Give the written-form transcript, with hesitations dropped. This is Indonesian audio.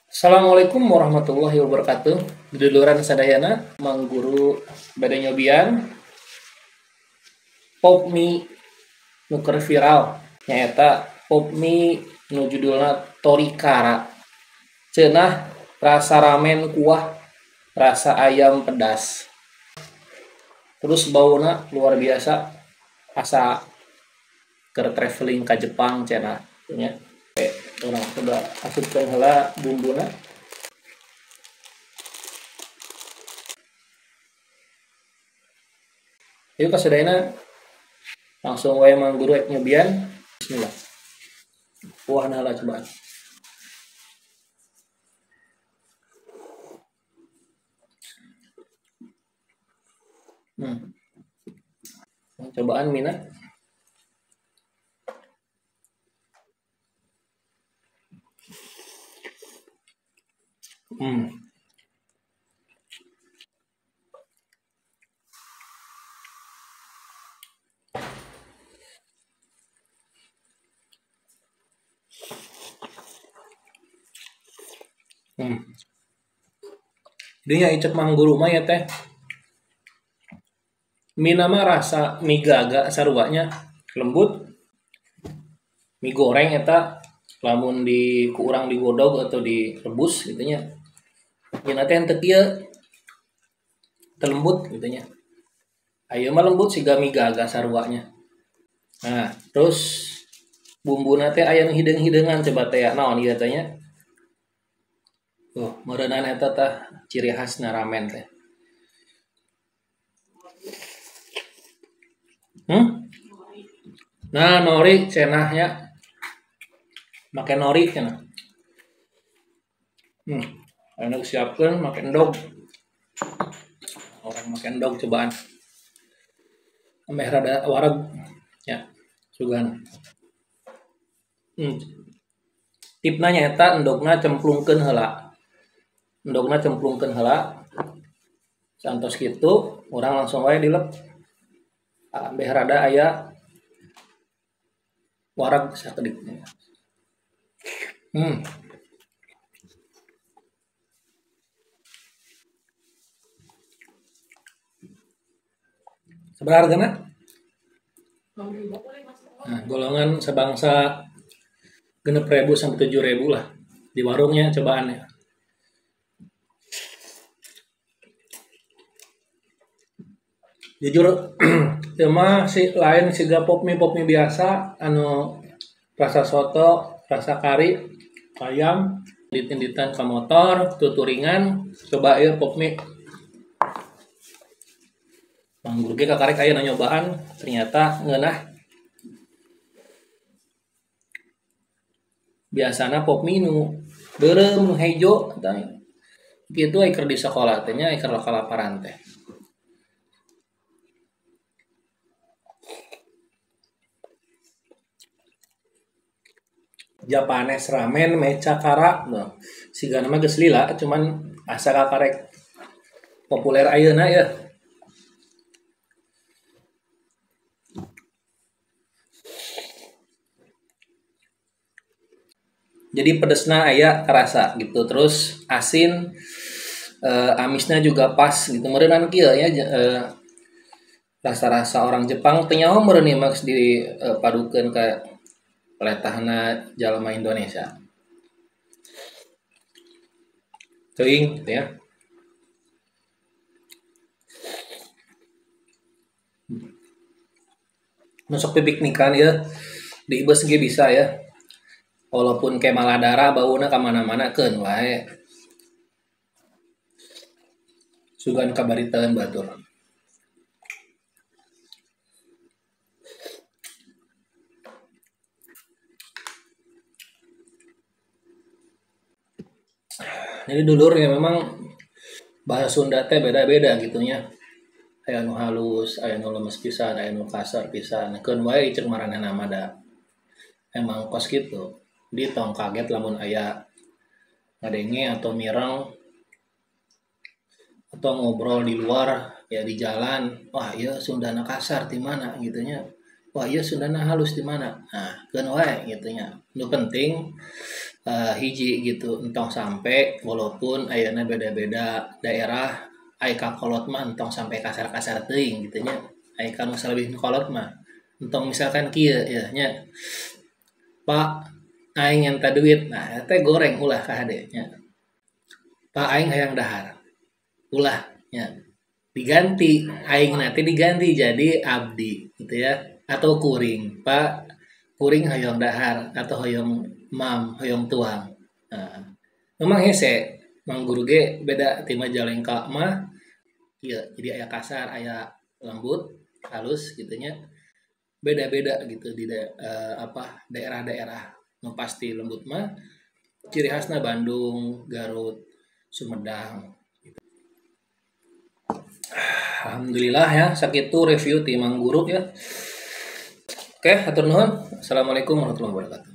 Assalamualaikum warahmatullahi wabarakatuh. Duluran sadayana mangguru bade nyobian pop mie nu keur viral nyaeta pop mie nu judulna Torikara. Ceunah rasa ramen kuah, rasa ayam pedas. Terus bauna luar biasa, asa keur traveling ka Jepang cenah nya. Orang coba asupkeun heula bumbuna. Yuk kasadayana langsung wae mangguru ek nyobian. Bismillah. Kuahna heula cobaan. Hmm. Cobaan mina. Hmm. Hmm. Dinya icep mangguru mah ya teh. Mie nama rasa mie gaga saruganya lembut. Mie goreng eta lamun di ku urang digodog atau direbus gitu nya. Yen teh teu kieu teu lembut gitu nya. Ayeuna mah lembut siga mie gaga saruganya. Nah, terus bumbuna teh aya nu hideung-hideungan coba teh naon ieu teh nya. Tuh, meureunana eta tah ciri khasna ramen teh. Nah, nori cenahnya make nori cenah. Anu siapkeun make endog. Orang make endog cobaan. Ameh rada wareg ya sugan. Tipna nyaeta endogna cemplungkeun heula. Endogna cemplungkeun heula. Santos kitu urang langsung wae dilep. Ameh rada aya wareg sakedik. Sabaraha hargana? Nah, golongan sebangsa 6.000 sampai 7.000 lah di warungnya cobaannya. Jujur mah si lain siga pop mie biasa anu rasa soto, rasa kari, ayam, ditinditan ke motor, tuturingan, coba ieu pop mie. Mangguru ge kakarek aya nyobaan ternyata ngeunah. Biasana pop mie nu beureum nu hejo tah. Kitu ai keur di sakola teh nya ai keur kalaparan teh. Japanes ramen mecha kara no. Sigana mah geus lila cuman asa kakarek populer ayeuna ya. Jadi pedesna aya kerasa gitu, terus asin, amisnya juga pas gitu. Meureunana kieu ya rasa-rasa orang Jepang teu nyaho meureun ieu mah dipadukeun ka letahna jalma Indonesia. Teuing gitu ya. Masuk pipiknikan ya di bus ge bisa ya. Walaupun kayak maladara bauna ka mana-mana keun wae. Sugan kabariteun batur. Jadi dulur ya memang bahasa Sunda teh beda-beda gitunya. Aya nu halus, aya nu lemes pisan, aya nu kasar pisan. Keun wae ceuk maranehna mah da. Emang kos gitu. Di tong kaget lamun aya ngadenge atau mireng atau ngobrol di luar ya di jalan. Wah, ieu Sundana kasar di mana gitunya. Wah, ieu Sundana halus di mana. Nah, keun wae gitunya. Nu penting hiji gitu entong sampai walaupun ayana beda-beda daerah aya kakolot mah entong sampai kasar-kasar teuing gitu nya aya kanu salebih kolot mah entong misalkan kieu ya nya Pak aing nyanta duit nah teh goreng ulah ka hade nya Pak aing hayang dahar ulah nya diganti aing nanti diganti jadi abdi gitu ya atau kuring Pak kuring hoyong dahar atau hoyong mam hoyong tuang nah, memang hese mang guru ge beda ti Majalengka mah iya jadi aya kasar aya lembut halus gitunya beda-beda gitu di daerah-daerah nu pasti lembut mah ciri khasna Bandung Garut Sumedang. Alhamdulillah ya sakitu review ti Mang Guru ya. Oke, hatur nuhun. Assalamualaikum warahmatullahi wabarakatuh.